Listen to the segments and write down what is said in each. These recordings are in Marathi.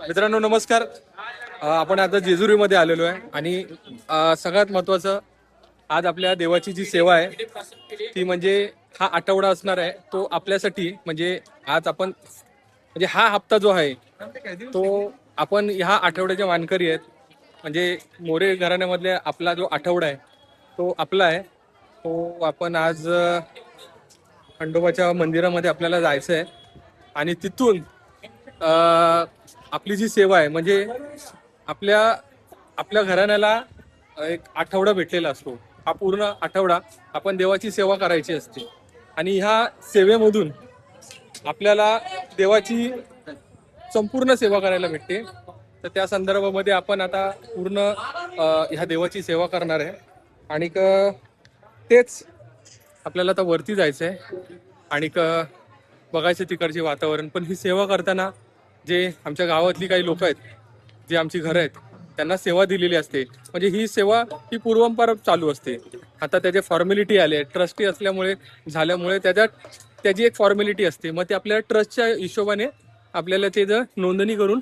मित्रांनो नमस्कार. आपण आता जेजुरीमध्ये आलेलो आहे आणि सगळ्यात महत्त्वाचं आज आपल्या देवाची जी सेवा आहे ती म्हणजे हा आठवडा असणार आहे तो आपल्यासाठी. म्हणजे आज आपण म्हणजे हा हप्ता जो आहे तो आपण ह्या आठवड्याचे मानकरी आहेत. म्हणजे मोरे घराण्यामधले आपला जो आठवडा आहे तो आपला आहे. तो आपण आज खंडोबाच्या मंदिरामध्ये आपल्याला जायचं आहे आणि तिथून आपली जी सेवा आहे म्हणजे आपल्या आपल्या घराण्याला एक आठवडा भेटलेला असतो. हा पूर्ण आठवडा आपण देवाची सेवा करायची असते आणि ह्या सेवेमधून आपल्याला देवाची संपूर्ण सेवा करायला भेटते. तर त्या संदर्भामध्ये आपण आता पूर्ण ह्या देवाची सेवा करणार आहे आणि तेच आपल्याला आता वरती जायचं आहे आणि बघायचं तिकडचे वातावरण. पण ही सेवा करताना जे आमच्या गावातली काही लोक आहेत, जे आमची घरं आहेत, त्यांना सेवा दिलेली असते. म्हणजे ही सेवा ही पूर्वंपार चालू असते. आता त्याचे फॉर्मॅलिटी आले, ट्रस्टी असल्यामुळे झाल्यामुळे त्याची एक फॉर्मॅलिटी असते. मग ते आपल्याला ट्रस्टच्या हिशोबाने आपल्याला ते नोंदणी करून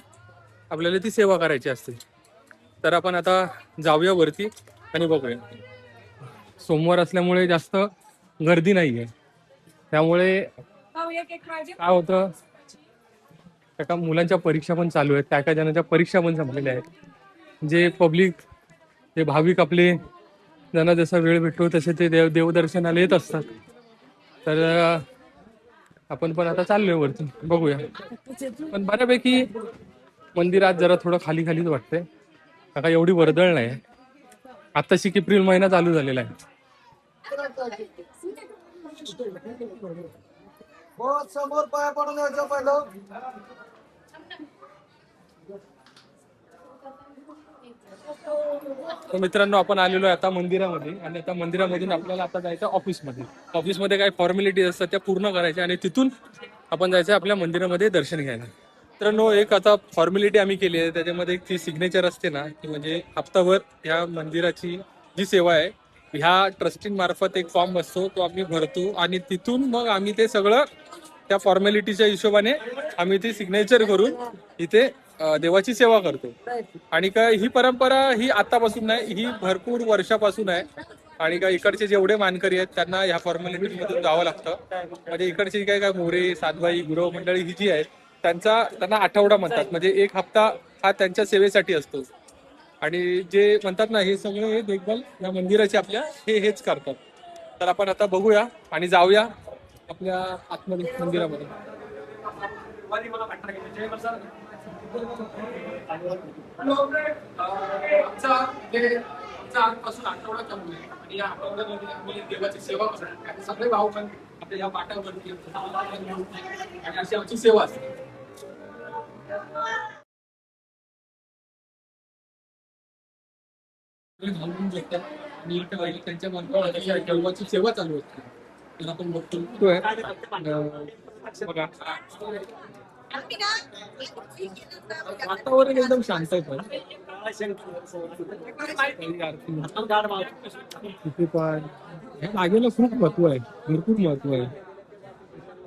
आपल्याला ती सेवा करायची असते. तर आपण आता जाऊया वरती आणि बघूया. सोमवार असल्यामुळे जास्त गर्दी नाही आहे, त्यामुळे काय होतं एका मुलांच्या परीक्षा पण चालू आहेत, त्या जणांच्या परीक्षा पण संपलेल्या आहेत. जे पब्लिक जे भाविक आपले ज्यांना जसा वेळ भेटतो तसे ते देवदर्शनाला येत असतात. तर आपण पण आता चाललोय वरती, बघूया. पण बऱ्यापैकी मंदिरात जरा थोडं खाली खालीच वाटतंय, का एवढी वर्दळ नाही. आत्ताशी एप्रिल महिना चालू झालेला आहे. समोर पाया पडून यायचं पहिलं. तर मित्रांनो आपण आलेलो आहे आता मंदिरामध्ये आणि आता मंदिरामधून आपल्याला आता जायचं ऑफिसमध्ये. ऑफिसमध्ये काही फॉर्मॅलिटीज असतात त्या पूर्ण करायच्या आणि तिथून आपण जायचं आपल्या मंदिरामध्ये दर्शन घ्यायला. मित्रांनो एक आता फॉर्मॅलिटी आम्ही केली आहे, त्याच्यामध्ये एक ती सिग्नेचर असते ना, की म्हणजे हप्ताभर ह्या मंदिराची जी सेवा आहे ह्या ट्रस्टींमार्फत एक फॉर्म असतो, तो आम्ही भरतो आणि तिथून मग आम्ही ते सगळं त्या फॉर्मॅलिटीच्या हिशोबाने आम्ही ती सिग्नेचर करून इथे देवाची सेवा करतो. आणि काय ही परंपरा ही आतापासून नाही, ही भरपूर वर्षापासून आहे. आणि काय इकडचे जेवढे मानकरी आहेत त्यांना ह्या फॉर्मॅलिटीमधून जावं लागतं. म्हणजे इकडची काय मोरे सातबाई गुरव मंडळी ही जी आहेत त्यांना आठवडा म्हणतात. म्हणजे एक हप्ता हा त्यांच्या सेवेसाठी असतो. आणि जे म्हणतात ना हे सगळे हे देखभाल या मंदिराचे आपल्या हेच करतात. तर आपण आता बघूया आणि जाऊया आपल्या आतमध्ये मंदिरामध्ये. आजपासून आठवडा चालू आहे आणि या आठवड्यामध्ये आम्ही देवाची सेवा करतो. सगळे भाऊ पण आपल्या या पाठावरती आणि अशी आमची सेवा असते. घालून घेतात आणि त्यांच्या मनपाची देवाची सेवा चालू असते. तर आपण बघतोय बघा वातावरण एकदम शांत आहे. पण तिथे पण लागेला खूप महत्व आहे, भरपूर महत्व आहे.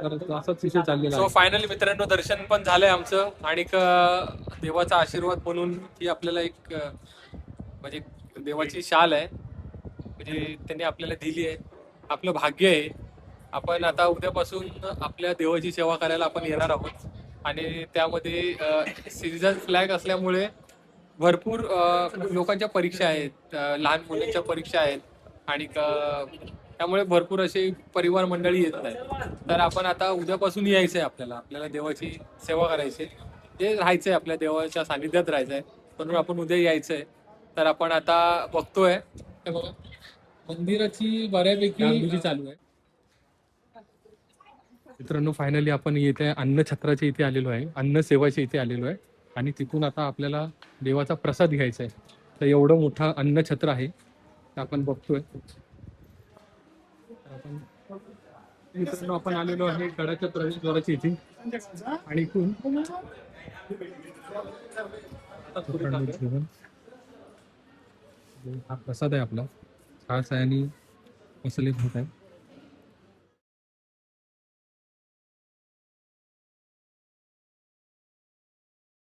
तर असाच विषय चाललेला आहे. सो फायनली मित्रांनो दर्शन पण झालंय आमचं आणि देवाचा आशीर्वाद म्हणून ही आपल्याला एक म्हणजे देवाची शाल आहे, म्हणजे त्यांनी आपल्याला दिली आहे. आपलं भाग्य आहे. आपण आता उद्यापासून आपल्या देवाची सेवा करायला आपण येणार आहोत आणि त्यामध्ये सीझन फ्लॅग असल्यामुळे भरपूर लोकांच्या परीक्षा आहेत, लहान मुलांच्या परीक्षा आहेत आणि त्यामुळे भरपूर असे परिवार मंडळी येत आहेत. तर आपण आता उद्यापासून यायचं आहे, आपल्याला देवाची सेवा करायची, ते राहायचं आहे, आपल्या देवाच्या सानिध्यात राहायचं आहे. म्हणून आपण उद्या यायचं आहे. तर आपण आता बघतोय बघा मंदिराची बऱ्यापैकी चालू आहे. मित्रांनो फायनली आपण इथे अन्नछत्राच्या इथे आलेलो आहे, अन्न सेवाच्या इथे आलेलो आहे आणि तिथून आता आपल्याला देवाचा प्रसाद घ्यायचा आहे. तर एवढं मोठं अन्नछत्र आहे ते आपण बघतोय. मित्रांनो आपण आलेलो आहे गडाच्या प्रवेशद्वाराच्या इथे आणि इथून हा प्रसाद आहे आपला, छास आहे आणि मसाले भात आहे.